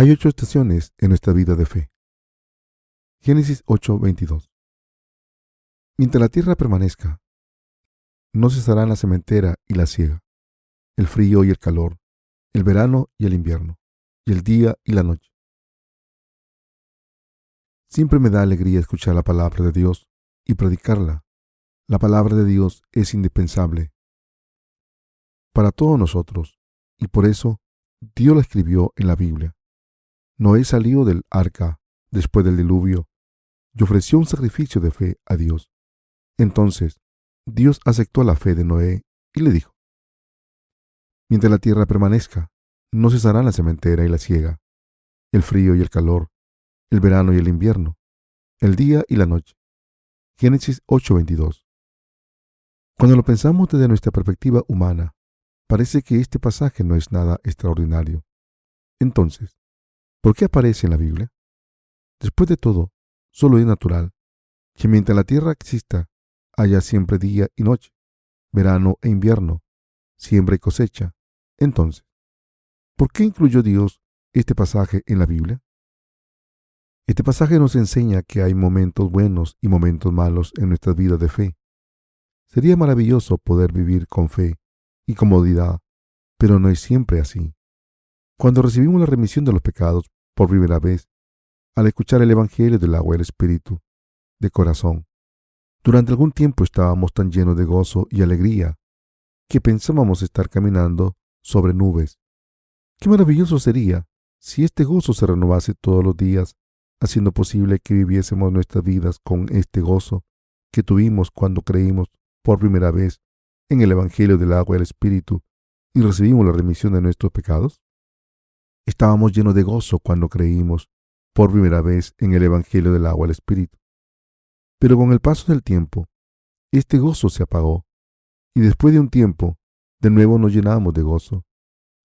Hay 8 estaciones en nuestra vida de fe. Génesis 8:22. Mientras la tierra permanezca, no cesarán la sementera y la siega, el frío y el calor, el verano y el invierno, y el día y la noche. Siempre me da alegría escuchar la palabra de Dios y predicarla. La palabra de Dios es indispensable para todos nosotros, y por eso Dios la escribió en la Biblia. Noé salió del arca después del diluvio y ofreció un sacrificio de fe a Dios. Entonces, Dios aceptó la fe de Noé y le dijo: mientras la tierra permanezca, no cesarán la sementera y la siega, el frío y el calor, el verano y el invierno, el día y la noche. Génesis 8:22. Cuando lo pensamos desde nuestra perspectiva humana, parece que este pasaje no es nada extraordinario. Entonces, ¿por qué aparece en la Biblia? Después de todo, solo es natural que mientras la tierra exista, haya siempre día y noche, verano e invierno, siembra y cosecha. Entonces, ¿por qué incluyó Dios este pasaje en la Biblia? Este pasaje nos enseña que hay momentos buenos y momentos malos en nuestras vidas de fe. Sería maravilloso poder vivir con fe y comodidad, pero no es siempre así. Cuando recibimos la remisión de los pecados por primera vez, al escuchar el Evangelio del agua y el Espíritu, de corazón, durante algún tiempo estábamos tan llenos de gozo y alegría que pensábamos estar caminando sobre nubes. Qué maravilloso sería si este gozo se renovase todos los días, haciendo posible que viviésemos nuestras vidas con este gozo que tuvimos cuando creímos por primera vez en el Evangelio del agua y el Espíritu y recibimos la remisión de nuestros pecados. Estábamos llenos de gozo cuando creímos por primera vez en el Evangelio del agua y el Espíritu. Pero con el paso del tiempo, este gozo se apagó y después de un tiempo, de nuevo nos llenamos de gozo.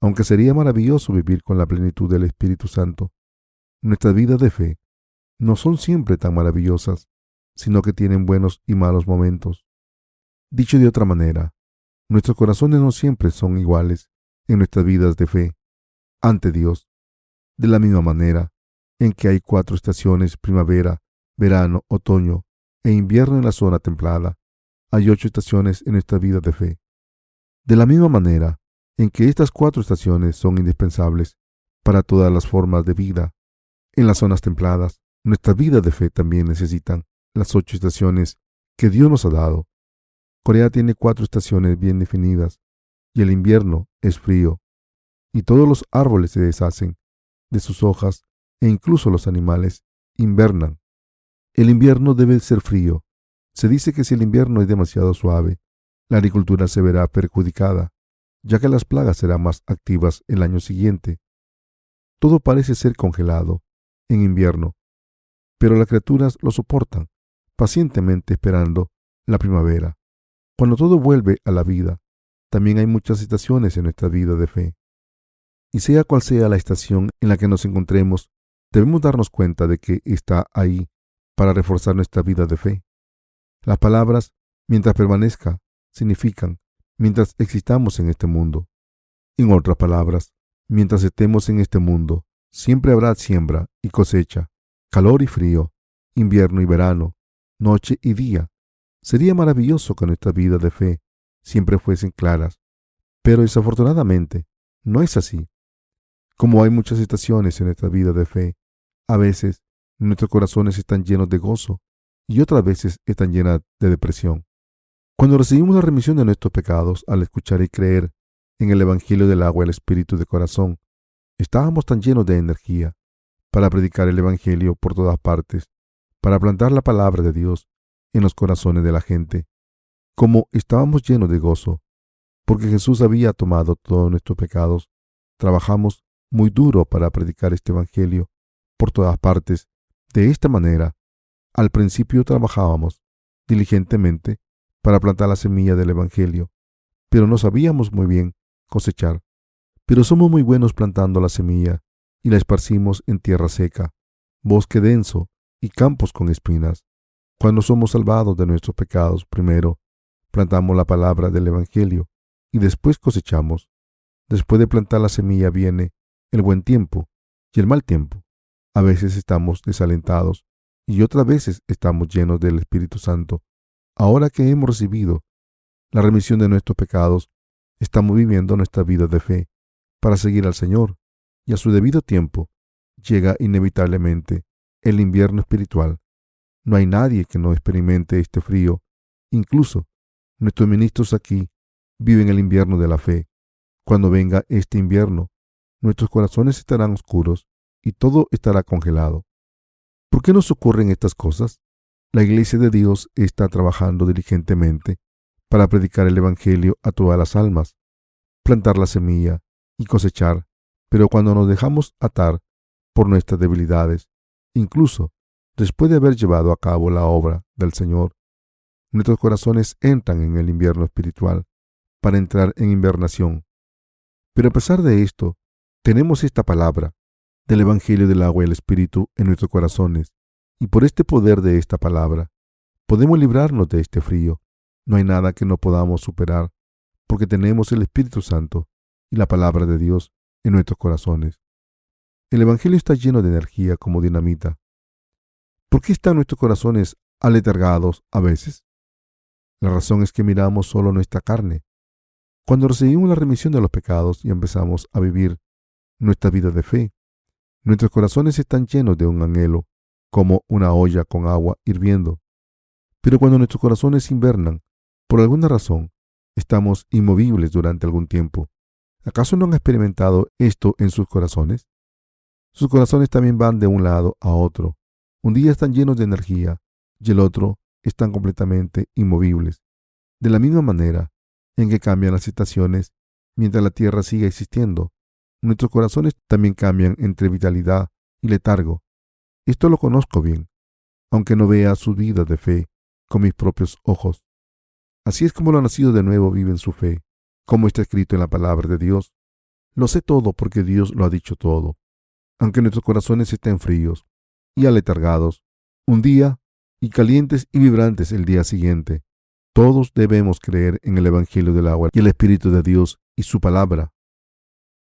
Aunque sería maravilloso vivir con la plenitud del Espíritu Santo, nuestras vidas de fe no son siempre tan maravillosas, sino que tienen buenos y malos momentos. Dicho de otra manera, nuestros corazones no siempre son iguales en nuestras vidas de fe ante Dios. De la misma manera en que hay 4 estaciones, primavera, verano, otoño e invierno en la zona templada, hay 8 estaciones en nuestra vida de fe. De la misma manera en que estas 4 estaciones son indispensables para todas las formas de vida, en las zonas templadas, nuestras vidas de fe también necesitan las 8 estaciones que Dios nos ha dado. Corea tiene 4 estaciones bien definidas, y el invierno es frío, y todos los árboles se deshacen de sus hojas, e incluso los animales invernan. El invierno debe ser frío. Se dice que si el invierno es demasiado suave, la agricultura se verá perjudicada, ya que las plagas serán más activas el año siguiente. Todo parece ser congelado en invierno, pero las criaturas lo soportan, pacientemente esperando la primavera. Cuando todo vuelve a la vida, también hay muchas estaciones en nuestra vida de fe. Y sea cual sea la estación en la que nos encontremos, debemos darnos cuenta de que está ahí para reforzar nuestra vida de fe. Las palabras "mientras permanezca" significan mientras existamos en este mundo. En otras palabras, mientras estemos en este mundo, siempre habrá siembra y cosecha, calor y frío, invierno y verano, noche y día. Sería maravilloso que nuestras vidas de fe siempre fuesen claras, pero desafortunadamente no es así. Como hay muchas estaciones en nuestra vida de fe, a veces nuestros corazones están llenos de gozo y otras veces están llenas de depresión. Cuando recibimos la remisión de nuestros pecados al escuchar y creer en el Evangelio del agua y el Espíritu de corazón, estábamos tan llenos de energía para predicar el Evangelio por todas partes, para plantar la palabra de Dios en los corazones de la gente, como estábamos llenos de gozo, porque Jesús había tomado todos nuestros pecados. Trabajamos muy duro para predicar este Evangelio por todas partes. De esta manera, al principio trabajábamos diligentemente para plantar la semilla del Evangelio, pero no sabíamos muy bien cosechar. Pero somos muy buenos plantando la semilla y la esparcimos en tierra seca, bosque denso y campos con espinas. Cuando somos salvados de nuestros pecados, primero plantamos la palabra del Evangelio y después cosechamos. Después de plantar la semilla viene el buen tiempo y el mal tiempo. A veces estamos desalentados y otras veces estamos llenos del Espíritu Santo. Ahora que hemos recibido la remisión de nuestros pecados, estamos viviendo nuestra vida de fe para seguir al Señor, y a su debido tiempo llega inevitablemente el invierno espiritual. No hay nadie que no experimente este frío. Incluso nuestros ministros aquí viven el invierno de la fe. Cuando venga este invierno, nuestros corazones estarán oscuros y todo estará congelado. ¿Por qué nos ocurren estas cosas? La Iglesia de Dios está trabajando diligentemente para predicar el Evangelio a todas las almas, plantar la semilla y cosechar, pero cuando nos dejamos atar por nuestras debilidades, incluso después de haber llevado a cabo la obra del Señor, nuestros corazones entran en el invierno espiritual para entrar en invernación. Pero a pesar de esto, tenemos esta palabra del Evangelio del agua y el Espíritu en nuestros corazones, y por este poder de esta palabra podemos librarnos de este frío. No hay nada que no podamos superar, porque tenemos el Espíritu Santo y la palabra de Dios en nuestros corazones. El Evangelio está lleno de energía como dinamita. ¿Por qué están nuestros corazones aletargados a veces? La razón es que miramos solo nuestra carne. Cuando recibimos la remisión de los pecados y empezamos a vivir nuestra vida de fe, nuestros corazones están llenos de un anhelo, como una olla con agua hirviendo. Pero cuando nuestros corazones invernan, por alguna razón, estamos inmovibles durante algún tiempo. ¿Acaso no han experimentado esto en sus corazones? Sus corazones también van de un lado a otro. Un día están llenos de energía y el otro están completamente inmovibles. De la misma manera en que cambian las estaciones mientras la Tierra siga existiendo, nuestros corazones también cambian entre vitalidad y letargo. Esto lo conozco bien, aunque no vea su vida de fe con mis propios ojos. Así es como los nacidos de nuevo viven su fe, como está escrito en la palabra de Dios. Lo sé todo porque Dios lo ha dicho todo. Aunque nuestros corazones estén fríos y aletargados un día y calientes y vibrantes el día siguiente, todos debemos creer en el Evangelio del agua y el Espíritu de Dios y su palabra,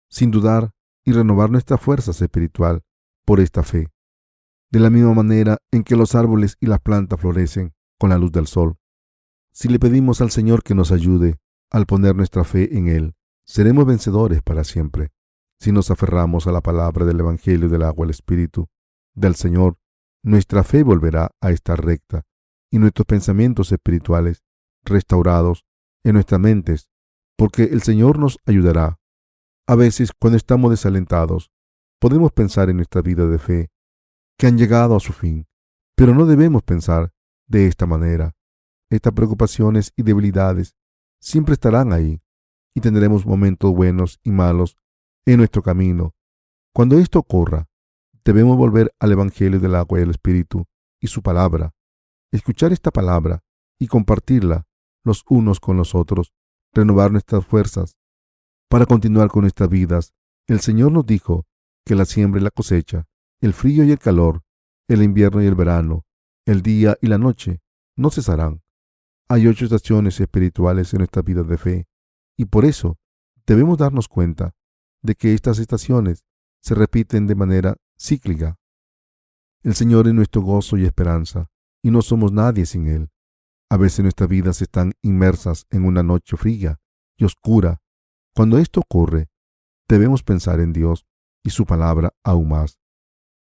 sin dudar, y renovar nuestra fuerza espiritual por esta fe. De la misma manera en que los árboles y las plantas florecen con la luz del sol. Si le pedimos al Señor que nos ayude al poner nuestra fe en Él, seremos vencedores para siempre. Si nos aferramos a la palabra del Evangelio del agua y el Espíritu del Señor, nuestra fe volverá a estar recta y nuestros pensamientos espirituales restaurados en nuestras mentes, porque el Señor nos ayudará. A veces, cuando estamos desalentados, podemos pensar en nuestra vida de fe, que han llegado a su fin, pero no debemos pensar de esta manera. Estas preocupaciones y debilidades siempre estarán ahí y tendremos momentos buenos y malos en nuestro camino. Cuando esto ocurra, debemos volver al Evangelio del agua y el Espíritu y su palabra, escuchar esta palabra y compartirla los unos con los otros, renovar nuestras fuerzas para continuar con nuestras vidas. El Señor nos dijo que la siembra y la cosecha, el frío y el calor, el invierno y el verano, el día y la noche, no cesarán. Hay 8 estaciones espirituales en nuestra vida de fe, y por eso debemos darnos cuenta de que estas estaciones se repiten de manera cíclica. El Señor es nuestro gozo y esperanza, y no somos nadie sin Él. A veces nuestras vidas están inmersas en una noche fría y oscura. Cuando esto ocurre, debemos pensar en Dios y su palabra aún más.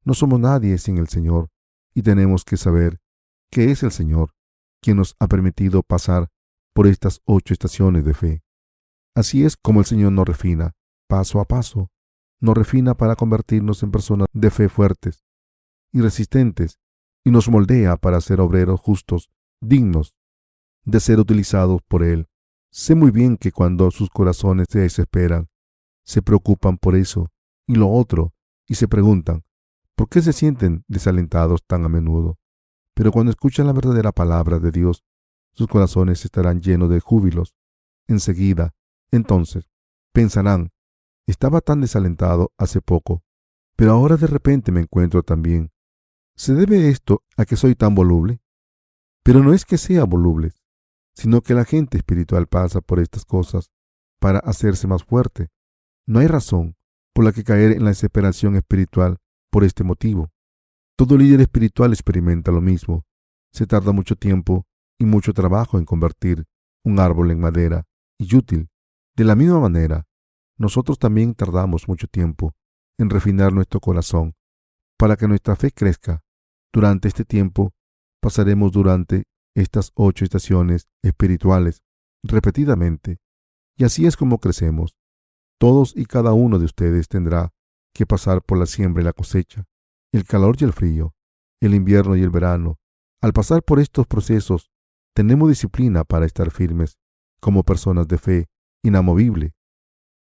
No somos nadie sin el Señor, y tenemos que saber que es el Señor quien nos ha permitido pasar por estas 8 estaciones de fe. Así es como el Señor nos refina, paso a paso. Nos refina para convertirnos en personas de fe fuertes y resistentes, y nos moldea para ser obreros justos, dignos de ser utilizados por Él. Sé muy bien que cuando sus corazones se desesperan, se preocupan por eso y lo otro, y se preguntan, ¿por qué se sienten desalentados tan a menudo? Pero cuando escuchan la verdadera palabra de Dios, sus corazones estarán llenos de júbilos. Enseguida, entonces, pensarán, estaba tan desalentado hace poco, pero ahora de repente me encuentro tan bien. ¿Se debe esto a que soy tan voluble? Pero no es que sea voluble, sino que la gente espiritual pasa por estas cosas para hacerse más fuerte. No hay razón por la que caer en la desesperación espiritual por este motivo. Todo líder espiritual experimenta lo mismo. Se tarda mucho tiempo y mucho trabajo en convertir un árbol en madera y útil. De la misma manera, nosotros también tardamos mucho tiempo en refinar nuestro corazón para que nuestra fe crezca. Durante este tiempo, pasaremos durante estas 8 estaciones espirituales repetidamente, y así es como crecemos. Todos y cada uno de ustedes tendrá que pasar por la siembra y la cosecha, el calor y el frío, el invierno y el verano. Al pasar por estos procesos, tenemos disciplina para estar firmes como personas de fe inamovible.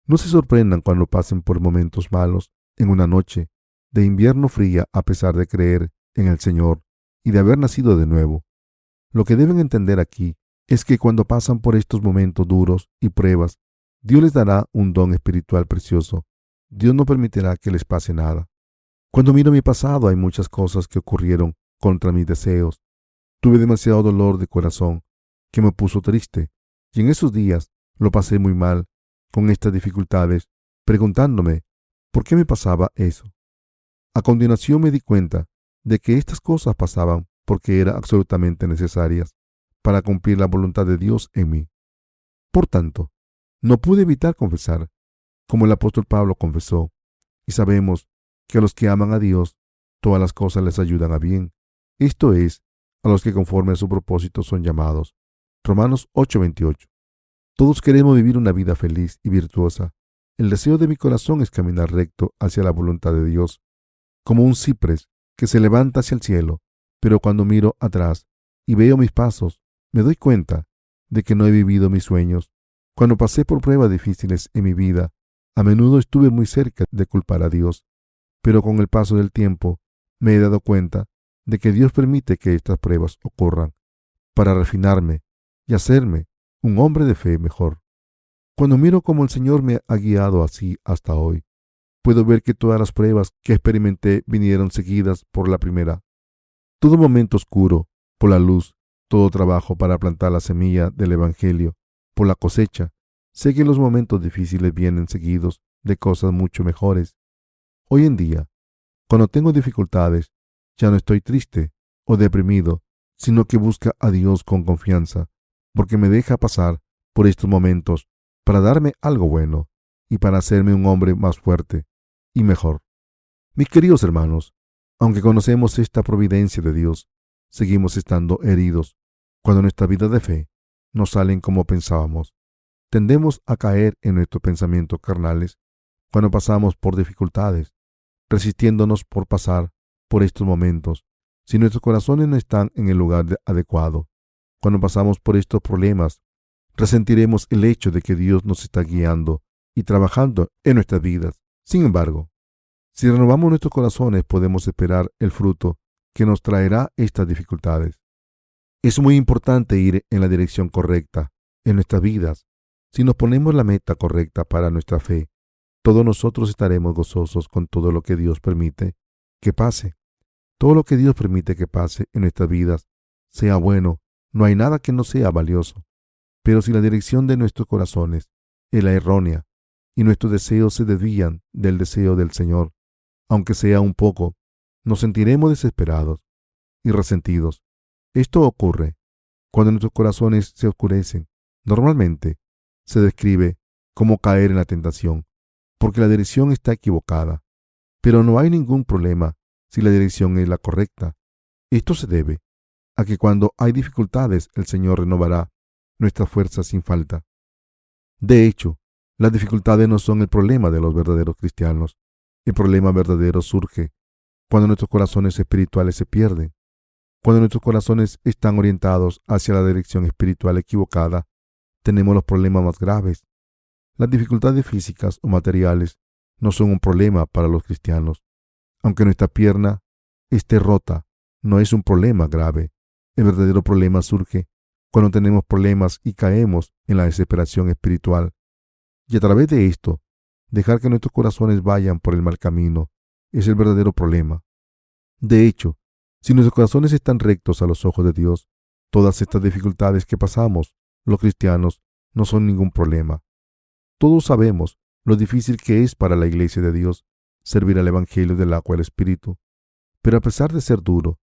No se sorprendan cuando pasen por momentos malos en una noche de invierno fría a pesar de creer en el Señor y de haber nacido de nuevo. Lo que deben entender aquí es que cuando pasan por estos momentos duros y pruebas, Dios les dará un don espiritual precioso. Dios no permitirá que les pase nada. Cuando miro mi pasado, hay muchas cosas que ocurrieron contra mis deseos. Tuve demasiado dolor de corazón que me puso triste, y en esos días lo pasé muy mal con estas dificultades, preguntándome por qué me pasaba eso. A continuación me di cuenta de que estas cosas pasaban porque eran absolutamente necesarias para cumplir la voluntad de Dios en mí. Por tanto, no pude evitar confesar, como el apóstol Pablo confesó, y sabemos que a los que aman a Dios, todas las cosas les ayudan a bien, esto es, a los que conforme a su propósito son llamados. Romanos 8:28. Todos queremos vivir una vida feliz y virtuosa. El deseo de mi corazón es caminar recto hacia la voluntad de Dios, como un ciprés que se levanta hacia el cielo, pero cuando miro atrás y veo mis pasos, me doy cuenta de que no he vivido mis sueños. Cuando pasé por pruebas difíciles en mi vida, a menudo estuve muy cerca de culpar a Dios, pero con el paso del tiempo me he dado cuenta de que Dios permite que estas pruebas ocurran para refinarme y hacerme un hombre de fe mejor. Cuando miro cómo el Señor me ha guiado así hasta hoy, puedo ver que todas las pruebas que experimenté vinieron seguidas por la primera. Todo momento oscuro, por la luz, todo trabajo para plantar la semilla del Evangelio, por la cosecha. Sé que los momentos difíciles vienen seguidos de cosas mucho mejores. Hoy en día, cuando tengo dificultades, ya no estoy triste o deprimido, sino que busco a Dios con confianza, porque me deja pasar por estos momentos para darme algo bueno y para hacerme un hombre más fuerte y mejor. Mis queridos hermanos, aunque conocemos esta providencia de Dios, seguimos estando heridos cuando nuestra vida de fe no salen como pensábamos. Tendemos a caer en nuestros pensamientos carnales cuando pasamos por dificultades, resistiéndonos por pasar por estos momentos. Si nuestros corazones no están en el lugar adecuado, cuando pasamos por estos problemas, resentiremos el hecho de que Dios nos está guiando y trabajando en nuestras vidas. Sin embargo, si renovamos nuestros corazones, podemos esperar el fruto que nos traerá estas dificultades. Es muy importante ir en la dirección correcta en nuestras vidas. Si nos ponemos la meta correcta para nuestra fe, todos nosotros estaremos gozosos con todo lo que Dios permite que pase. Todo lo que Dios permite que pase en nuestras vidas, sea bueno, no hay nada que no sea valioso. Pero si la dirección de nuestros corazones es la errónea y nuestros deseos se desvían del deseo del Señor, aunque sea un poco, nos sentiremos desesperados y resentidos. Esto ocurre cuando nuestros corazones se oscurecen. Normalmente se describe como caer en la tentación, porque la dirección está equivocada. Pero no hay ningún problema si la dirección es la correcta. Esto se debe a que cuando hay dificultades, el Señor renovará nuestras fuerzas sin falta. De hecho, las dificultades no son el problema de los verdaderos cristianos. El problema verdadero surge cuando nuestros corazones espirituales se pierden. Cuando nuestros corazones están orientados hacia la dirección espiritual equivocada, tenemos los problemas más graves. Las dificultades físicas o materiales no son un problema para los cristianos. Aunque nuestra pierna esté rota, no es un problema grave. El verdadero problema surge cuando tenemos problemas y caemos en la desesperación espiritual. Y a través de esto, dejar que nuestros corazones vayan por el mal camino es el verdadero problema. De hecho, si nuestros corazones están rectos a los ojos de Dios, todas estas dificultades que pasamos, los cristianos, no son ningún problema. Todos sabemos lo difícil que es para la iglesia de Dios servir al Evangelio del agua y el Espíritu. Pero a pesar de ser duro,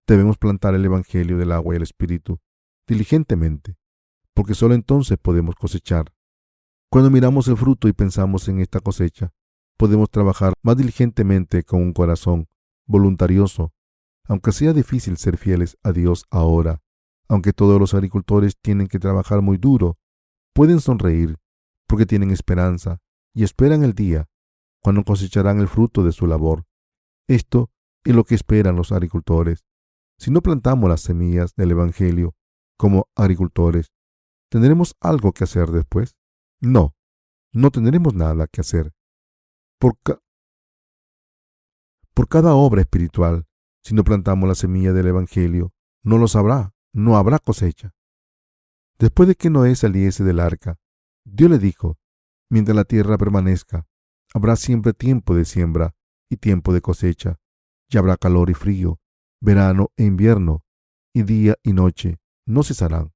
debemos plantar el Evangelio del agua y el Espíritu diligentemente, porque solo entonces podemos cosechar. Cuando miramos el fruto y pensamos en esta cosecha, podemos trabajar más diligentemente con un corazón voluntarioso. Aunque sea difícil ser fieles a Dios ahora, aunque todos los agricultores tienen que trabajar muy duro, pueden sonreír porque tienen esperanza y esperan el día cuando cosecharán el fruto de su labor. Esto es lo que esperan los agricultores. Si no plantamos las semillas del Evangelio como agricultores, ¿tendremos algo que hacer después? No, no tendremos nada que hacer. Por cada obra espiritual, si no plantamos la semilla del Evangelio, no habrá cosecha. Después de que Noé saliese del arca, Dios le dijo: mientras la tierra permanezca, habrá siempre tiempo de siembra y tiempo de cosecha, y habrá calor y frío, verano e invierno, y día y noche no cesarán.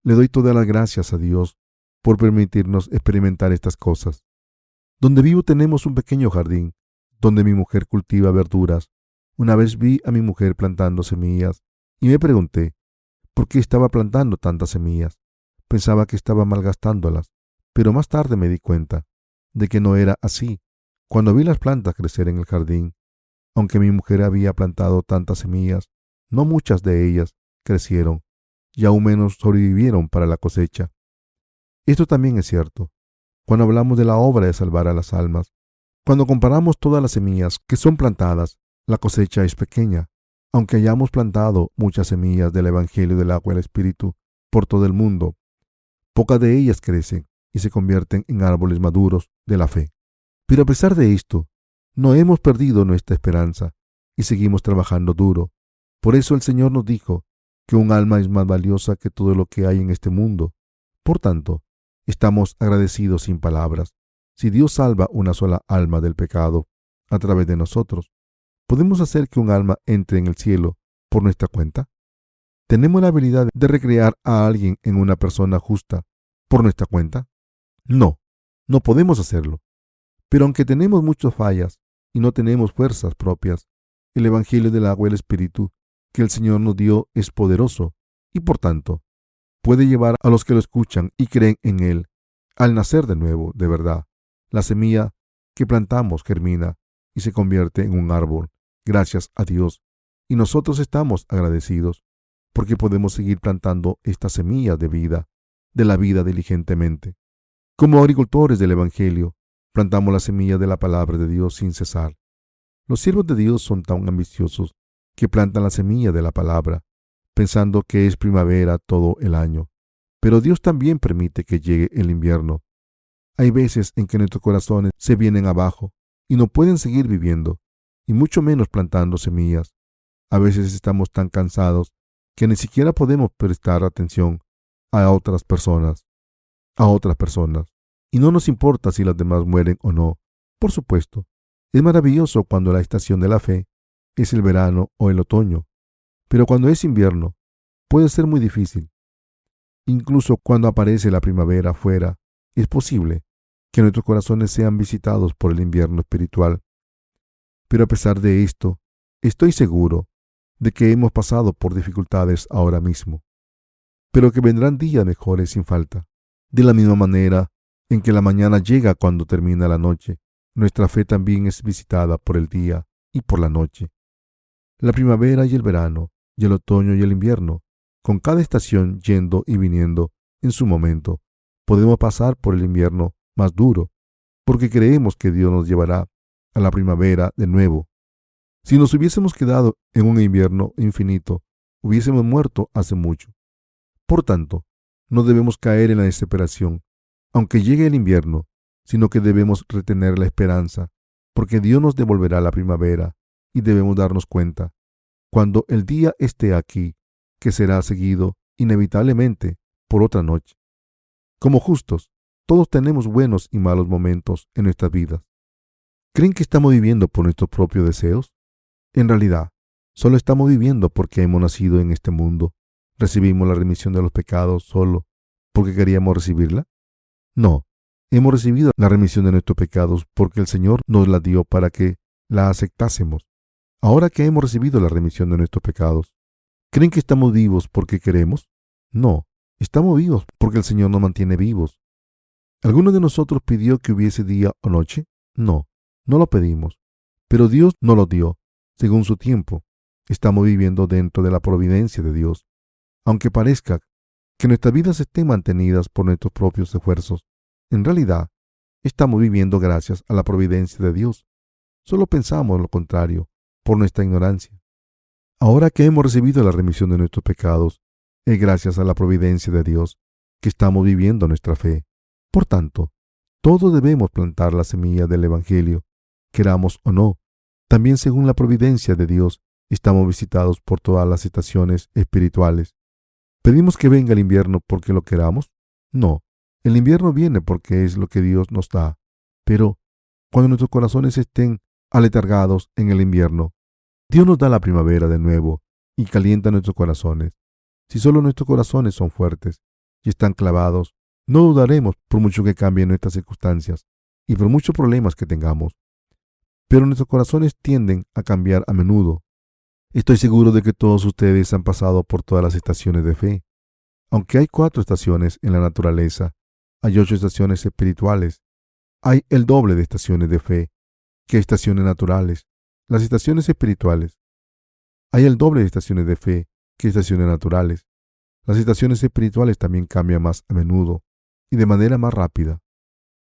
Le doy todas las gracias a Dios por permitirnos experimentar estas cosas. Donde vivo tenemos un pequeño jardín, donde mi mujer cultiva verduras. Una vez vi a mi mujer plantando semillas y me pregunté por qué estaba plantando tantas semillas. Pensaba que estaba malgastándolas, pero más tarde me di cuenta de que no era así. Cuando vi las plantas crecer en el jardín, aunque mi mujer había plantado tantas semillas, no muchas de ellas crecieron y aún menos sobrevivieron para la cosecha. Esto también es cierto cuando hablamos de la obra de salvar a las almas. Cuando comparamos todas las semillas que son plantadas, la cosecha es pequeña. Aunque hayamos plantado muchas semillas del Evangelio del agua y el Espíritu por todo el mundo, pocas de ellas crecen y se convierten en árboles maduros de la fe. Pero a pesar de esto, no hemos perdido nuestra esperanza y seguimos trabajando duro. Por eso el Señor nos dijo que un alma es más valiosa que todo lo que hay en este mundo. Por tanto, estamos agradecidos sin palabras. Si Dios salva una sola alma del pecado a través de nosotros, ¿podemos hacer que un alma entre en el cielo por nuestra cuenta? ¿Tenemos la habilidad de recrear a alguien en una persona justa por nuestra cuenta? No, no podemos hacerlo. Pero aunque tenemos muchas fallas y no tenemos fuerzas propias, el Evangelio del agua y el Espíritu que el Señor nos dio es poderoso y, por tanto, puede llevar a los que lo escuchan y creen en Él al nacer de nuevo, de verdad. La semilla que plantamos germina y se convierte en un árbol, gracias a Dios, y nosotros estamos agradecidos porque podemos seguir plantando estas semillas de vida, de la vida diligentemente. Como agricultores del Evangelio, plantamos la semilla de la palabra de Dios sin cesar. Los siervos de Dios son tan ambiciosos que plantan la semilla de la palabra, pensando que es primavera todo el año. Pero Dios también permite que llegue el invierno. Hay veces en que nuestros corazones se vienen abajo y no pueden seguir viviendo, y mucho menos plantando semillas. A veces estamos tan cansados que ni siquiera podemos prestar atención a otras personas, y no nos importa si las demás mueren o no. Por supuesto, es maravilloso cuando la estación de la fe es el verano o el otoño, pero cuando es invierno puede ser muy difícil. Incluso cuando aparece la primavera afuera, es posible que nuestros corazones sean visitados por el invierno espiritual. Pero a pesar de esto, estoy seguro de que hemos pasado por dificultades ahora mismo, pero que vendrán días mejores sin falta. De la misma manera en que la mañana llega cuando termina la noche, nuestra fe también es visitada por el día y por la noche. La primavera y el verano, y el otoño y el invierno, con cada estación yendo y viniendo en su momento, podemos pasar por el invierno más duro, porque creemos que Dios nos llevará a la primavera de nuevo. Si nos hubiésemos quedado en un invierno infinito, hubiésemos muerto hace mucho. Por tanto, no debemos caer en la desesperación, aunque llegue el invierno, sino que debemos retener la esperanza, porque Dios nos devolverá la primavera y debemos darnos cuenta, cuando el día esté aquí, que será seguido inevitablemente por otra noche. Como justos, todos tenemos buenos y malos momentos en nuestras vidas. ¿Creen que estamos viviendo por nuestros propios deseos? En realidad, solo estamos viviendo porque hemos nacido en este mundo. ¿Recibimos la remisión de los pecados solo porque queríamos recibirla? No, Hemos recibido la remisión de nuestros pecados porque el Señor nos la dio para que la aceptásemos. Ahora que hemos recibido la remisión de nuestros pecados, ¿creen que estamos vivos porque queremos? No, estamos vivos porque el Señor nos mantiene vivos. ¿Alguno de nosotros pidió que hubiese día o noche? No, no lo pedimos, pero Dios nos lo dio, según su tiempo. Estamos viviendo dentro de la providencia de Dios. Aunque parezca que nuestras vidas estén mantenidas por nuestros propios esfuerzos, en realidad estamos viviendo gracias a la providencia de Dios. Solo pensamos lo contrario por nuestra ignorancia. Ahora que hemos recibido la remisión de nuestros pecados, es gracias a la providencia de Dios que estamos viviendo nuestra fe. Por tanto, todos debemos plantar la semilla del Evangelio, queramos o no. También según la providencia de Dios, estamos visitados por todas las estaciones espirituales. ¿Pedimos que venga el invierno porque lo queramos? No, el invierno viene porque es lo que Dios nos da. Pero cuando nuestros corazones estén aletargados en el invierno, Dios nos da la primavera de nuevo y calienta nuestros corazones. Si solo nuestros corazones son fuertes y están clavados, no dudaremos por mucho que cambien nuestras circunstancias y por muchos problemas que tengamos. Pero nuestros corazones tienden a cambiar a menudo. Estoy seguro de que todos ustedes han pasado por todas las estaciones de fe. Aunque hay 4 estaciones en la naturaleza, hay 8 estaciones espirituales. Hay el doble de estaciones de fe que estaciones naturales. Las estaciones espirituales. Hay el doble de estaciones de fe que estaciones naturales. Las estaciones espirituales también cambian más a menudo y de manera más rápida.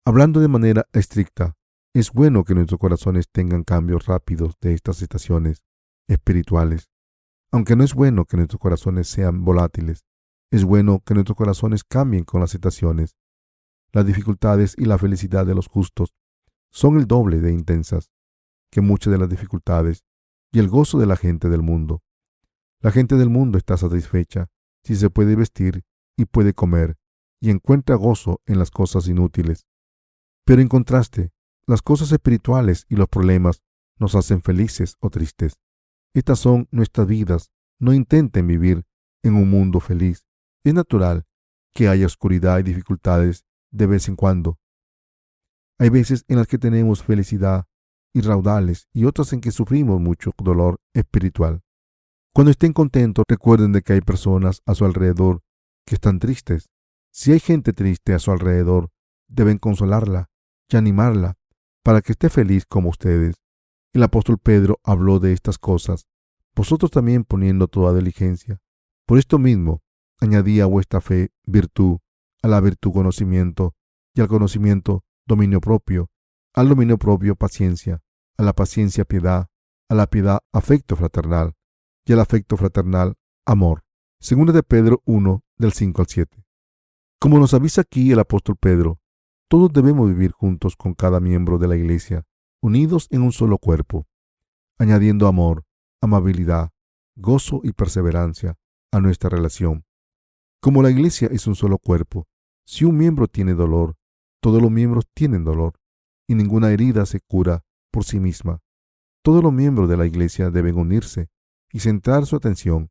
Hablando de manera estricta, es bueno que nuestros corazones tengan cambios rápidos de estas estaciones espirituales. Aunque no es bueno que nuestros corazones sean volátiles, es bueno que nuestros corazones cambien con las estaciones. Las dificultades y la felicidad de los justos son el doble de intensas que muchas de las dificultades y el gozo de la gente del mundo. La gente del mundo está satisfecha si se puede vestir y puede comer y encuentra gozo en las cosas inútiles. Pero en contraste, las cosas espirituales y los problemas nos hacen felices o tristes. Estas son nuestras vidas. No intenten vivir en un mundo feliz. Es natural que haya oscuridad y dificultades de vez en cuando. Hay veces en las que tenemos felicidad y raudales y otras en que sufrimos mucho dolor espiritual. Cuando estén contentos, recuerden de que hay personas a su alrededor que están tristes. Si hay gente triste a su alrededor, deben consolarla y animarla para que esté feliz como ustedes. El apóstol Pedro habló de estas cosas. Vosotros también poniendo toda diligencia. Por esto mismo, añadí a vuestra fe virtud, a la virtud conocimiento, y al conocimiento dominio propio, al dominio propio paciencia, a la paciencia piedad, a la piedad afecto fraternal, y al afecto fraternal amor. Segunda de Pedro 1, del 5 al 7. Como nos avisa aquí el apóstol Pedro, todos debemos vivir juntos con cada miembro de la iglesia, unidos en un solo cuerpo, añadiendo amor, amabilidad, gozo y perseverancia a nuestra relación. Como la iglesia es un solo cuerpo, si un miembro tiene dolor, todos los miembros tienen dolor, y ninguna herida se cura por sí misma. Todos los miembros de la iglesia deben unirse y centrar su atención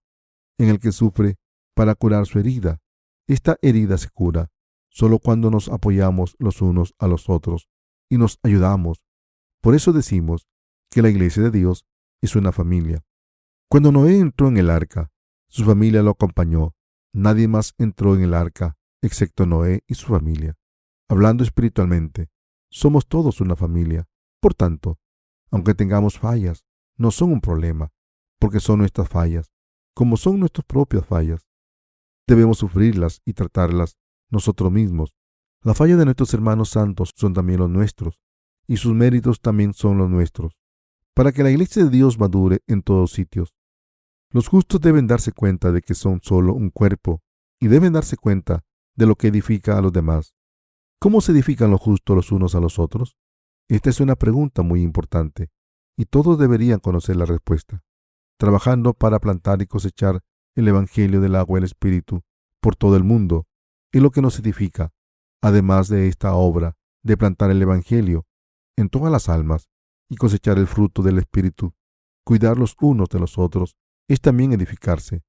en el que sufre para curar su herida. Esta herida se cura solo cuando nos apoyamos los unos a los otros y nos ayudamos. Por eso decimos que la iglesia de Dios es una familia. Cuando Noé entró en el arca, su familia lo acompañó. Nadie más entró en el arca excepto Noé y su familia. Hablando espiritualmente, somos todos una familia. Por tanto, aunque tengamos fallas, no son un problema, porque son nuestras fallas, como son nuestras propias fallas. Debemos sufrirlas y tratarlas nosotros mismos. Las fallas de nuestros hermanos santos son también los nuestros, y sus méritos también son los nuestros, para que la iglesia de Dios madure en todos sitios. Los justos deben darse cuenta de que son solo un cuerpo, y deben darse cuenta de lo que edifica a los demás. ¿Cómo se edifican los justos los unos a los otros? Esta es una pregunta muy importante, y todos deberían conocer la respuesta. Trabajando para plantar y cosechar el Evangelio del agua y el Espíritu por todo el mundo es lo que nos edifica, además de esta obra de plantar el Evangelio en todas las almas y cosechar el fruto del Espíritu. Cuidar los unos de los otros es también edificarse,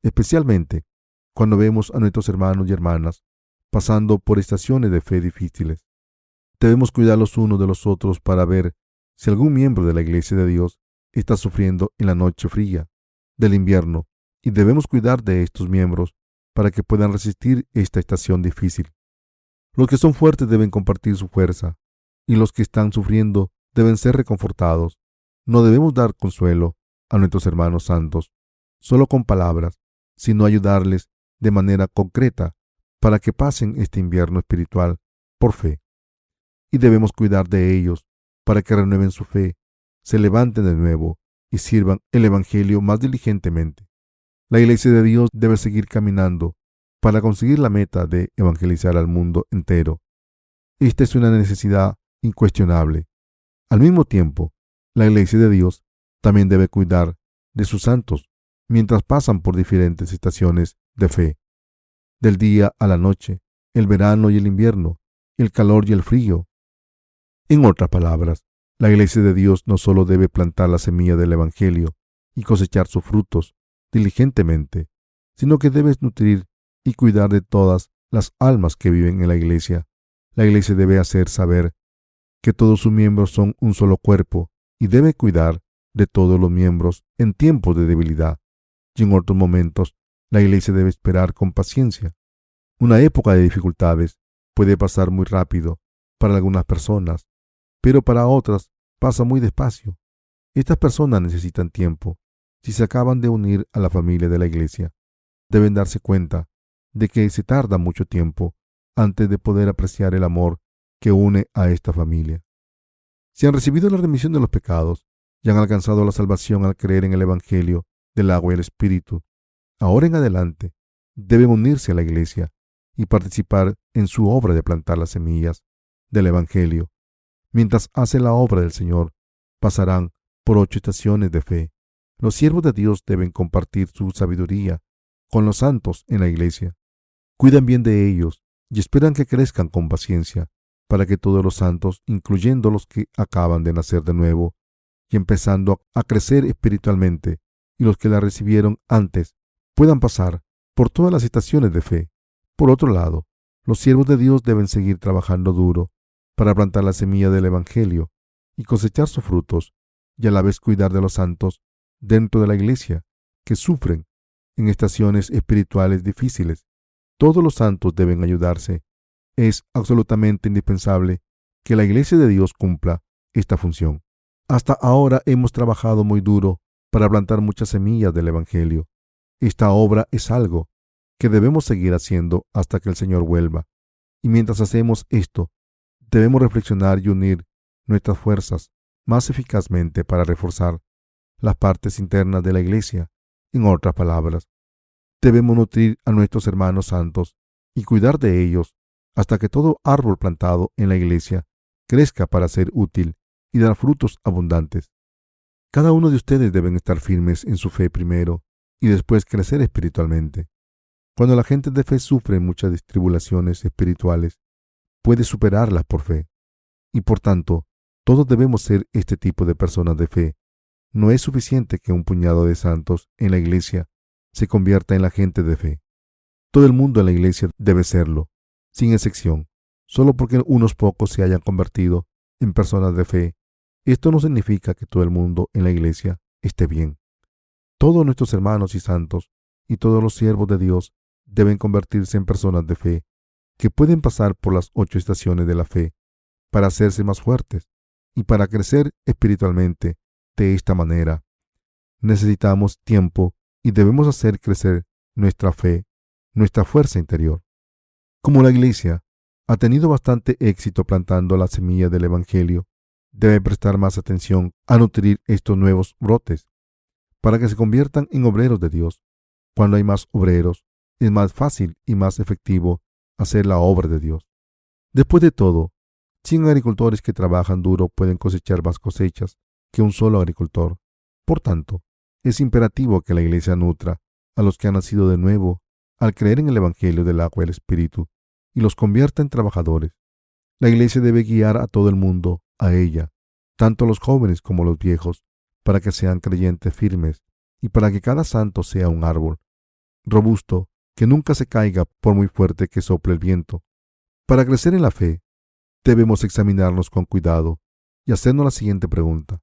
especialmente cuando vemos a nuestros hermanos y hermanas pasando por estaciones de fe difíciles. Debemos cuidar los unos de los otros para ver si algún miembro de la Iglesia de Dios está sufriendo en la noche fría del invierno, y debemos cuidar de estos miembros para que puedan resistir esta estación difícil. Los que son fuertes deben compartir su fuerza, y los que están sufriendo deben ser reconfortados. No debemos dar consuelo a nuestros hermanos santos solo con palabras, sino ayudarles de manera concreta para que pasen este invierno espiritual por fe. Y debemos cuidar de ellos para que renueven su fe, se levanten de nuevo y sirvan el Evangelio más diligentemente. La Iglesia de Dios debe seguir caminando para conseguir la meta de evangelizar al mundo entero. Esta es una necesidad incuestionable. Al mismo tiempo, la Iglesia de Dios también debe cuidar de sus santos mientras pasan por diferentes estaciones de fe, del día a la noche, el verano y el invierno, el calor y el frío. En otras palabras, la Iglesia de Dios no solo debe plantar la semilla del Evangelio y cosechar sus frutos diligentemente, sino que debe nutrir y cuidar de todas las almas que viven en la Iglesia. La Iglesia debe hacer saber que todos sus miembros son un solo cuerpo y debe cuidar de todos los miembros en tiempos de debilidad. Y en otros momentos, la Iglesia debe esperar con paciencia. Una época de dificultades puede pasar muy rápido para algunas personas, pero para otras pasa muy despacio. Estas personas necesitan tiempo. Si se acaban de unir a la familia de la Iglesia, deben darse cuenta de que se tarda mucho tiempo antes de poder apreciar el amor que une a esta familia. Si han recibido la remisión de los pecados y han alcanzado la salvación al creer en el Evangelio del agua y el Espíritu, ahora en adelante deben unirse a la Iglesia y participar en su obra de plantar las semillas del Evangelio. Mientras hacen la obra del Señor, pasarán por 8 estaciones de fe. Los siervos de Dios deben compartir su sabiduría con los santos en la Iglesia. Cuidan bien de ellos y esperan que crezcan con paciencia para que todos los santos, incluyendo los que acaban de nacer de nuevo y empezando a crecer espiritualmente, y los que la recibieron antes, puedan pasar por todas las estaciones de fe. Por otro lado, los siervos de Dios deben seguir trabajando duro para plantar la semilla del Evangelio y cosechar sus frutos, y a la vez cuidar de los santos dentro de la Iglesia que sufren en estaciones espirituales difíciles. Todos los santos deben ayudarse. Es absolutamente indispensable que la Iglesia de Dios cumpla esta función. Hasta ahora hemos trabajado muy duro para plantar muchas semillas del Evangelio. Esta obra es algo que debemos seguir haciendo hasta que el Señor vuelva. Y mientras hacemos esto, debemos reflexionar y unir nuestras fuerzas más eficazmente para reforzar las partes internas de la Iglesia. En otras palabras, debemos nutrir a nuestros hermanos santos y cuidar de ellos hasta que todo árbol plantado en la Iglesia crezca para ser útil y dar frutos abundantes. Cada uno de ustedes deben estar firmes en su fe primero y después crecer espiritualmente. Cuando la gente de fe sufre muchas tribulaciones espirituales, puede superarlas por fe. Y por tanto, todos debemos ser este tipo de personas de fe. No es suficiente que un puñado de santos en la Iglesia se convierta en la gente de fe. Todo el mundo en la Iglesia debe serlo, sin excepción. Solo porque unos pocos se hayan convertido en personas de fe, esto no significa que todo el mundo en la Iglesia esté bien. Todos nuestros hermanos y santos y todos los siervos de Dios deben convertirse en personas de fe que pueden pasar por las 8 estaciones de la fe para hacerse más fuertes y para crecer espiritualmente. De esta manera, necesitamos tiempo y debemos hacer crecer nuestra fe, nuestra fuerza interior. Como la Iglesia ha tenido bastante éxito plantando la semilla del Evangelio, debe prestar más atención a nutrir estos nuevos brotes para que se conviertan en obreros de Dios. Cuando hay más obreros, es más fácil y más efectivo hacer la obra de Dios. Después de todo, 100 agricultores que trabajan duro pueden cosechar más cosechas que un solo agricultor. Por tanto, es imperativo que la Iglesia nutra a los que han nacido de nuevo al creer en el Evangelio del agua y el Espíritu y los convierta en trabajadores. La Iglesia debe guiar a todo el mundo a ella, tanto los jóvenes como los viejos, para que sean creyentes firmes y para que cada santo sea un árbol robusto que nunca se caiga por muy fuerte que sople el viento. Para crecer en la fe, Debemos examinarnos con cuidado y hacernos la siguiente pregunta.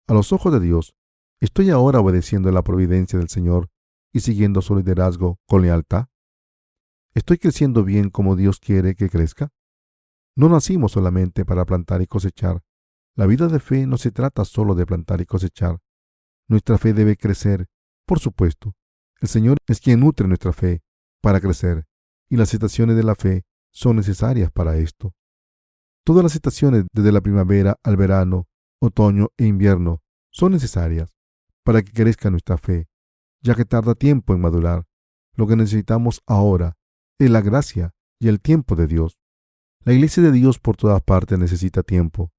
A los ojos de Dios, ¿estoy ahora obedeciendo la providencia del Señor y siguiendo su liderazgo con lealtad? ¿Estoy creciendo bien como Dios quiere que crezca? No nacimos solamente para plantar y cosechar. La vida de fe no se trata solo de plantar y cosechar. Nuestra fe debe crecer, por supuesto. El Señor es quien nutre nuestra fe para crecer, y las estaciones de la fe son necesarias para esto. Todas las estaciones, desde la primavera al verano, otoño e invierno, son necesarias para que crezca nuestra fe, ya que tarda tiempo en madurar. Lo que necesitamos ahora es la gracia y el tiempo de Dios. La iglesia de Dios por todas partes necesita tiempo.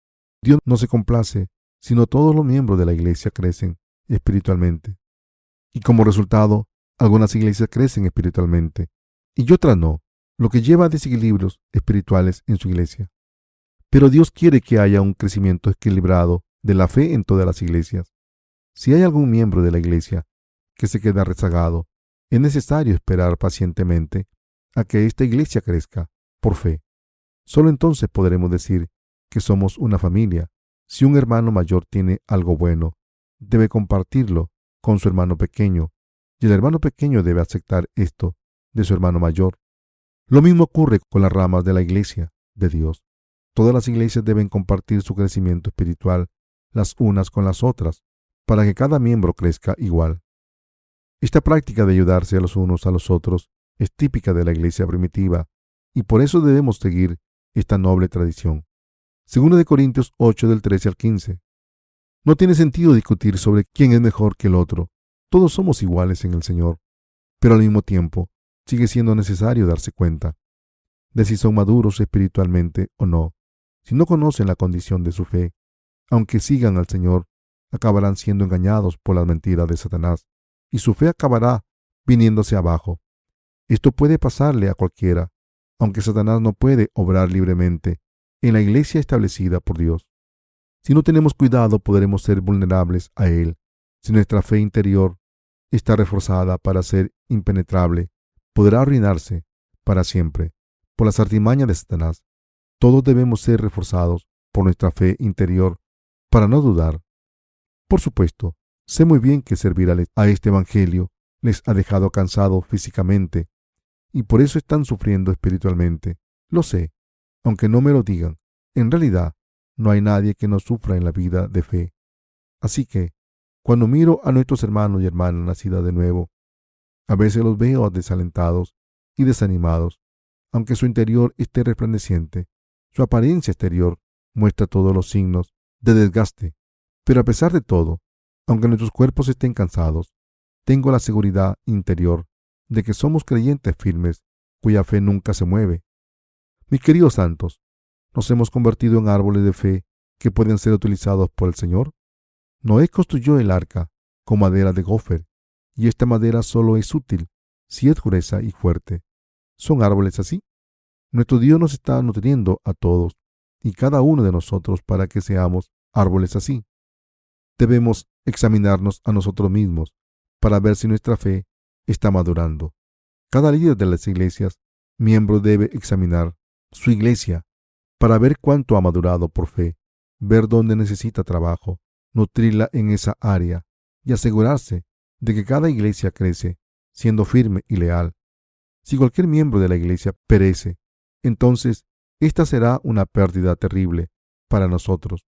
Dios no se complace, sino todos los miembros de la iglesia crecen espiritualmente. Y como resultado, algunas iglesias crecen espiritualmente y otras no, lo que lleva a desequilibrios espirituales en su iglesia. Pero Dios quiere que haya un crecimiento equilibrado de la fe en todas las iglesias. Si hay algún miembro de la iglesia que se queda rezagado, es necesario esperar pacientemente a que esta iglesia crezca por fe. Solo entonces podremos decir que somos una familia. Si un hermano mayor tiene algo bueno, debe compartirlo con su hermano pequeño, y el hermano pequeño debe aceptar esto de su hermano mayor. Lo mismo ocurre con las ramas de la iglesia de Dios. Todas las iglesias deben compartir su crecimiento espiritual las unas con las otras, para que cada miembro crezca igual. Esta práctica de ayudarse a los unos a los otros es típica de la iglesia primitiva, y por eso debemos seguir esta noble tradición. 2 Corintios 8 del 13 al 15. No tiene sentido discutir sobre quién es mejor que el otro. Todos somos iguales en el Señor, pero al mismo tiempo sigue siendo necesario darse cuenta de si son maduros espiritualmente o no. Si no conocen la condición de su fe, aunque sigan al Señor, acabarán siendo engañados por las mentiras de Satanás, y su fe acabará viniéndose abajo. Esto puede pasarle a cualquiera, aunque Satanás no puede obrar libremente en la iglesia establecida por Dios. Si no tenemos cuidado, podremos ser vulnerables a él. Si nuestra fe interior está reforzada para ser impenetrable, podrá arruinarse para siempre por las artimañas de Satanás. Todos debemos ser reforzados por nuestra fe interior para no dudar. Por supuesto, sé muy bien que servir a este evangelio les ha dejado cansados físicamente y por eso están sufriendo espiritualmente. Lo sé, aunque no me lo digan. En realidad, no hay nadie que no sufra en la vida de fe. Así que, cuando miro a nuestros hermanos y hermanas nacidas de nuevo, a veces los veo desalentados y desanimados, aunque su interior esté resplandeciente. Su apariencia exterior muestra todos los signos de desgaste. Pero a pesar de todo, aunque nuestros cuerpos estén cansados, tengo la seguridad interior de que somos creyentes firmes cuya fe nunca se mueve. Mis queridos santos, ¿nos hemos convertido en árboles de fe que pueden ser utilizados por el Señor? Noé construyó el arca con madera de gofer, y esta madera solo es útil si es gruesa y fuerte. ¿Son árboles así? Nuestro Dios nos está nutriendo a todos y cada uno de nosotros para que seamos árboles así. Debemos examinarnos a nosotros mismos para ver si nuestra fe está madurando. Cada líder de las iglesias, miembro, debe examinar su iglesia para ver cuánto ha madurado por fe, ver dónde necesita trabajo, nutrirla en esa área y asegurarse de que cada iglesia crece siendo firme y leal. Si cualquier miembro de la iglesia perece, entonces esta será una pérdida terrible para nosotros.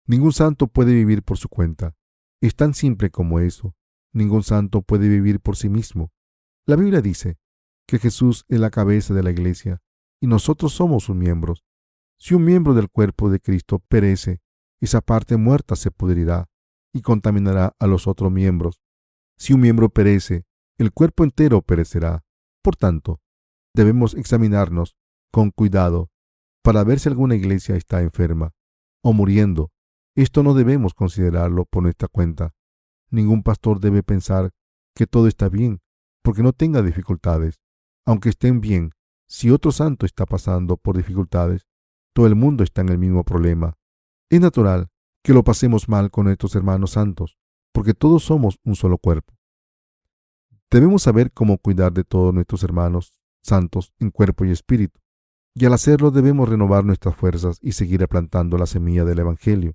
Ningún santo puede vivir por su cuenta. Es tan simple como eso. Ningún santo puede vivir por sí mismo. La Biblia dice que Jesús es la cabeza de la iglesia y nosotros somos sus miembros. Si un miembro del cuerpo de Cristo perece, esa parte muerta se pudrirá y contaminará a los otros miembros. Si un miembro perece, el cuerpo entero perecerá. Por tanto, debemos examinarnos con cuidado para ver si alguna iglesia está enferma o muriendo. Esto no debemos considerarlo por nuestra cuenta. Ningún pastor debe pensar que todo está bien porque no tenga dificultades. Aunque estén bien, si otro santo está pasando por dificultades, todo el mundo está en el mismo problema. Es natural que lo pasemos mal con nuestros hermanos santos, porque todos somos un solo cuerpo. Debemos saber cómo cuidar de todos nuestros hermanos santos en cuerpo y espíritu. Y al hacerlo debemos renovar nuestras fuerzas y seguir plantando la semilla del Evangelio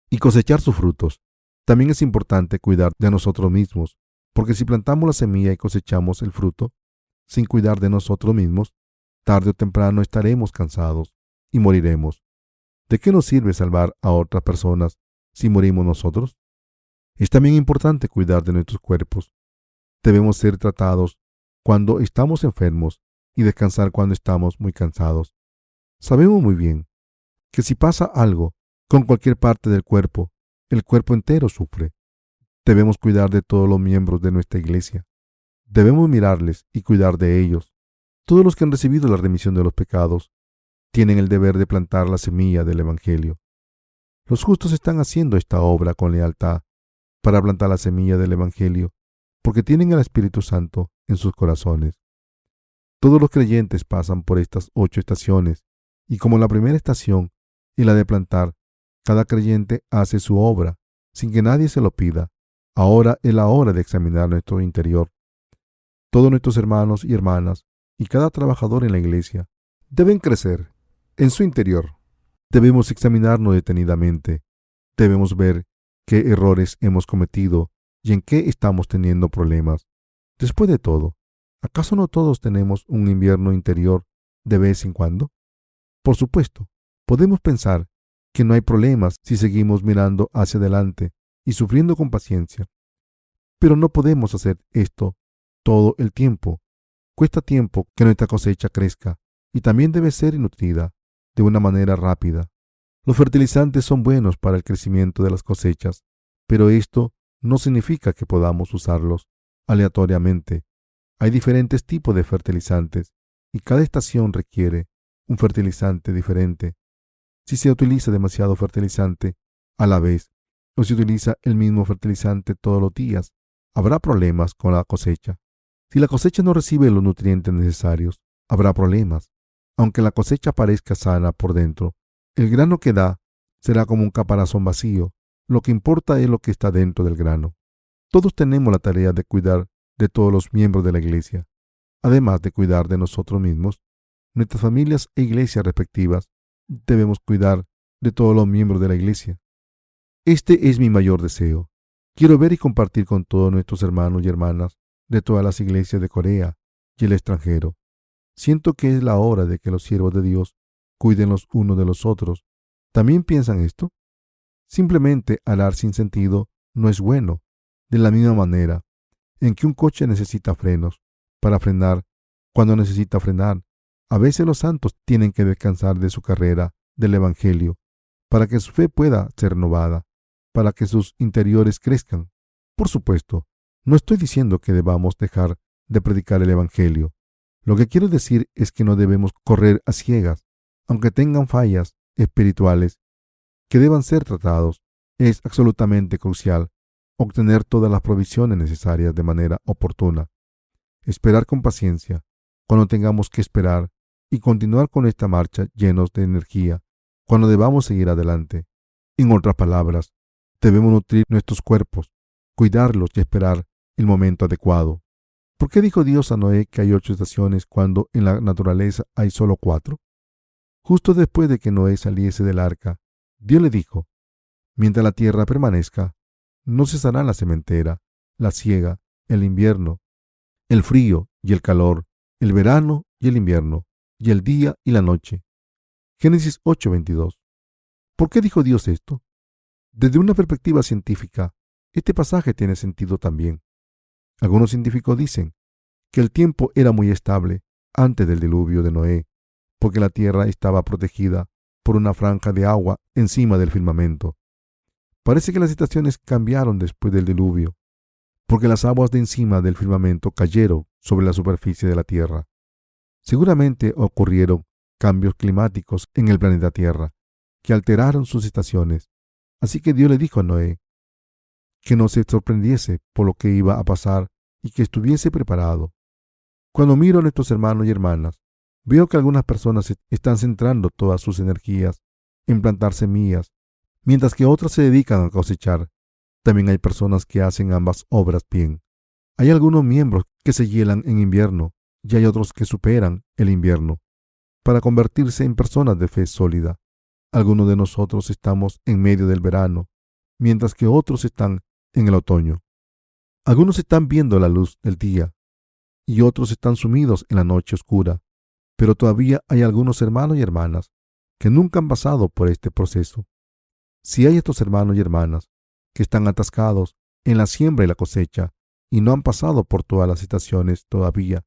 y cosechar sus frutos. También es importante cuidar de nosotros mismos, porque si plantamos la semilla y cosechamos el fruto sin cuidar de nosotros mismos, tarde o temprano estaremos cansados y moriremos. ¿De qué nos sirve salvar a otras personas si morimos nosotros? Es también importante cuidar de nuestros cuerpos. Debemos ser tratados cuando estamos enfermos y descansar cuando estamos muy cansados. Sabemos muy bien que si pasa algo con cualquier parte del cuerpo, el cuerpo entero sufre. Debemos cuidar de todos los miembros de nuestra iglesia. Debemos mirarles y cuidar de ellos. Todos los que han recibido la remisión de los pecados tienen el deber de plantar la semilla del Evangelio. Los justos están haciendo esta obra con lealtad para plantar la semilla del Evangelio, porque tienen al Espíritu Santo en sus corazones. Todos los creyentes pasan por estas 8 estaciones, y como la primera estación y la de plantar, cada creyente hace su obra sin que nadie se lo pida. Ahora es la hora de examinar nuestro interior. Todos nuestros hermanos y hermanas y cada trabajador en la iglesia deben crecer en su interior. Debemos examinarnos detenidamente. Debemos ver qué errores hemos cometido y en qué estamos teniendo problemas. Después de todo, ¿acaso no todos tenemos un invierno interior de vez en cuando? Por supuesto, podemos pensar que no hay problemas si seguimos mirando hacia adelante y sufriendo con paciencia. Pero no podemos hacer esto todo el tiempo. Cuesta tiempo que nuestra cosecha crezca y también debe ser nutrida de una manera rápida. Los fertilizantes son buenos para el crecimiento de las cosechas, pero esto no significa que podamos usarlos aleatoriamente. Hay diferentes tipos de fertilizantes y cada estación requiere un fertilizante diferente. Si se utiliza demasiado fertilizante a la vez o si utiliza el mismo fertilizante todos los días, habrá problemas con la cosecha. Si la cosecha no recibe los nutrientes necesarios, habrá problemas. Aunque la cosecha parezca sana por dentro, el grano que da será como un caparazón vacío. Lo que importa es lo que está dentro del grano. Todos tenemos la tarea de cuidar de todos los miembros de la iglesia. Además de cuidar de nosotros mismos, nuestras familias e iglesias respectivas, debemos cuidar de todos los miembros de la iglesia. Este es mi mayor deseo. Quiero ver y compartir con todos nuestros hermanos y hermanas de todas las iglesias de Corea y el extranjero. Siento que es la hora de que los siervos de Dios cuiden los unos de los otros. ¿También piensan esto? Simplemente arar sin sentido no es bueno. De la misma manera en que un coche necesita frenos para frenar cuando necesita frenar, a veces los santos tienen que descansar de su carrera del Evangelio para que su fe pueda ser renovada, para que sus interiores crezcan. Por supuesto, no estoy diciendo que debamos dejar de predicar el Evangelio. Lo que quiero decir es que no debemos correr a ciegas, aunque tengan fallas espirituales que deban ser tratados. Es absolutamente crucial obtener todas las provisiones necesarias de manera oportuna, esperar con paciencia cuando tengamos que esperar y continuar con esta marcha llenos de energía cuando debamos seguir adelante. En otras palabras, debemos nutrir nuestros cuerpos, cuidarlos y esperar el momento adecuado. ¿Por qué dijo Dios a Noé que hay 8 estaciones cuando en la naturaleza hay solo 4? Justo después de que Noé saliese del arca, Dios le dijo: mientras la tierra permanezca, no cesará la sementera, la siega, el invierno, el frío y el calor, el verano y el invierno, y el día y la noche. Génesis 8:22. ¿Por qué dijo Dios esto? Desde una perspectiva científica, este pasaje tiene sentido también. Algunos científicos dicen que el tiempo era muy estable antes del diluvio de Noé, porque la tierra estaba protegida por una franja de agua encima del firmamento. Parece que las estaciones cambiaron después del diluvio, porque las aguas de encima del firmamento cayeron sobre la superficie de la tierra. Seguramente ocurrieron cambios climáticos en el planeta Tierra que alteraron sus estaciones. Así que Dios le dijo a Noé que no se sorprendiese por lo que iba a pasar y que estuviese preparado. Cuando miro a nuestros hermanos y hermanas, veo que algunas personas están centrando todas sus energías en plantar semillas, mientras que otras se dedican a cosechar. También hay personas que hacen ambas obras bien. Hay algunos miembros que se hielan en invierno y hay otros que superan el invierno. para convertirse en personas de fe sólida. Algunos de nosotros estamos en medio del verano, mientras que otros están en el otoño. Algunos están viendo la luz del día y otros están sumidos en la noche oscura, pero todavía hay algunos hermanos y hermanas que nunca han pasado por este proceso. Si hay estos hermanos y hermanas que están atascados en la siembra y la cosecha y no han pasado por todas las estaciones todavía,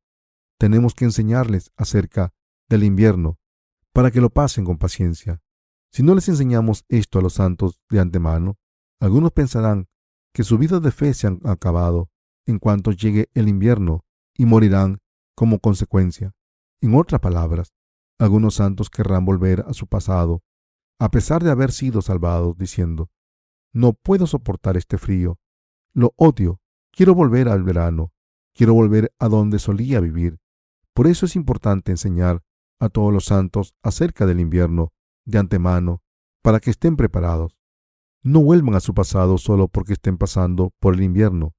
tenemos que enseñarles acerca del invierno para que lo pasen con paciencia. Si no les enseñamos esto a los santos de antemano, algunos pensarán que su vida de fe se han acabado en cuanto llegue el invierno y morirán como consecuencia. En otras palabras, algunos santos querrán volver a su pasado, a pesar de haber sido salvados, diciendo: no puedo soportar este frío, lo odio, quiero volver al verano, quiero volver a donde solía vivir. Por eso es importante enseñar a todos los santos acerca del invierno de antemano, para que estén preparados. No vuelvan a su pasado solo porque estén pasando por el invierno.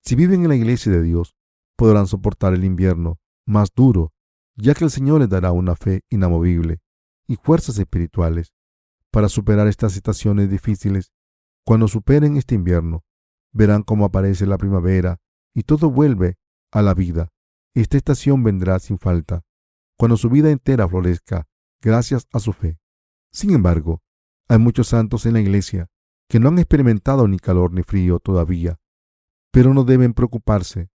Si viven en la iglesia de Dios, podrán soportar el invierno más duro, ya que el Señor les dará una fe inamovible y fuerzas espirituales para superar estas estaciones difíciles. Cuando superen este invierno, verán cómo aparece la primavera y todo vuelve a la vida. Esta estación vendrá sin falta, cuando su vida entera florezca gracias a su fe. Sin embargo, hay muchos santos en la iglesia que no han experimentado ni calor ni frío todavía, pero no deben preocuparse.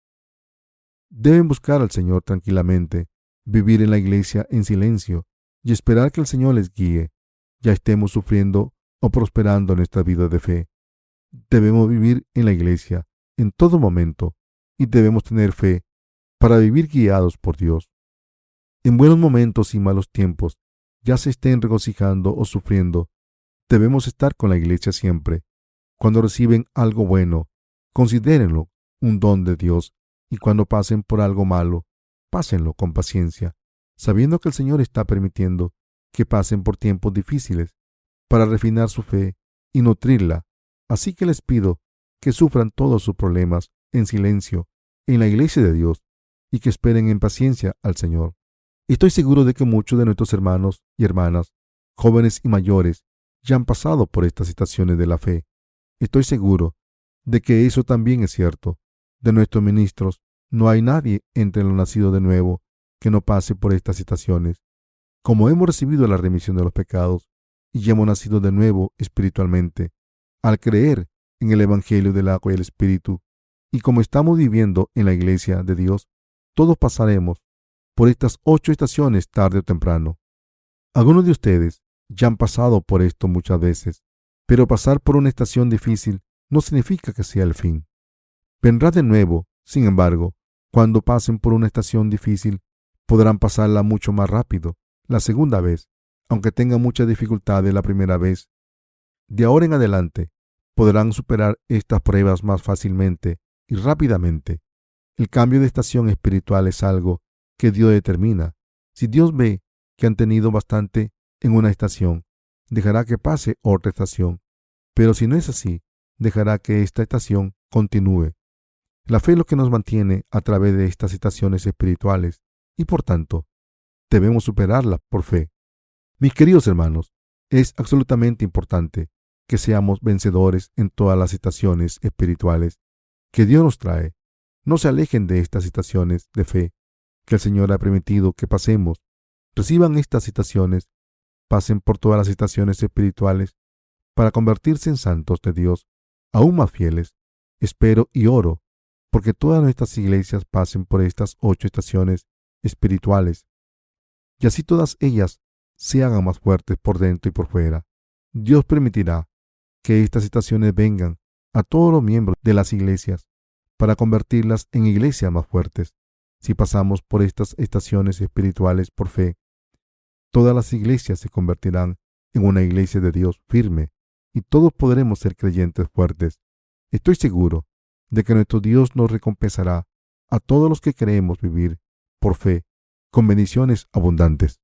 Deben buscar al Señor tranquilamente, vivir en la iglesia en silencio y esperar que el Señor les guíe, ya estemos sufriendo o prosperando en nuestra vida de fe. Debemos vivir en la iglesia en todo momento y debemos tener fe para vivir guiados por Dios. En buenos momentos y malos tiempos, ya se estén regocijando o sufriendo, debemos estar con la iglesia siempre. Cuando reciben algo bueno, considérenlo un don de Dios, y cuando pasen por algo malo, pásenlo con paciencia, sabiendo que el Señor está permitiendo que pasen por tiempos difíciles para refinar su fe y nutrirla. Así que les pido que sufran todos sus problemas en silencio en la iglesia de Dios y que esperen en paciencia al Señor. Estoy seguro de que muchos de nuestros hermanos y hermanas, jóvenes y mayores, ya han pasado por estas situaciones de la fe. Estoy seguro de que eso también es cierto. De nuestros ministros, no hay nadie entre los nacidos de nuevo que no pase por estas situaciones. Como hemos recibido la remisión de los pecados y ya hemos nacido de nuevo espiritualmente, al creer en el Evangelio del agua y el Espíritu, y como estamos viviendo en la iglesia de Dios, todos pasaremos por estas 8 estaciones tarde o temprano. Algunos de ustedes ya han pasado por esto muchas veces, pero pasar por una estación difícil no significa que sea el fin. Vendrá de nuevo, sin embargo, cuando pasen por una estación difícil, podrán pasarla mucho más rápido la segunda vez, aunque tengan muchas dificultades la primera vez. De ahora en adelante, podrán superar estas pruebas más fácilmente y rápidamente. El cambio de estación espiritual es algo que Dios determina. Si Dios ve que han tenido bastante en una estación, dejará que pase otra estación. Pero si no es así, dejará que esta estación continúe. La fe es lo que nos mantiene a través de estas estaciones espirituales y, por tanto, debemos superarla por fe. Mis queridos hermanos, es absolutamente importante que seamos vencedores en todas las estaciones espirituales que Dios nos trae. No se alejen de estas estaciones de fe que el Señor ha permitido que pasemos. Reciban estas estaciones, pasen por todas las estaciones espirituales para convertirse en santos de Dios, aún más fieles. Espero y oro porque todas nuestras iglesias pasen por estas 8 estaciones espirituales y así todas ellas se hagan más fuertes por dentro y por fuera. Dios permitirá que estas estaciones vengan a todos los miembros de las iglesias para convertirlas en iglesias más fuertes. Si pasamos por estas estaciones espirituales por fe, todas las iglesias se convertirán en una iglesia de Dios firme y todos podremos ser creyentes fuertes. Estoy seguro de que nuestro Dios nos recompensará a todos los que queremos vivir por fe con bendiciones abundantes.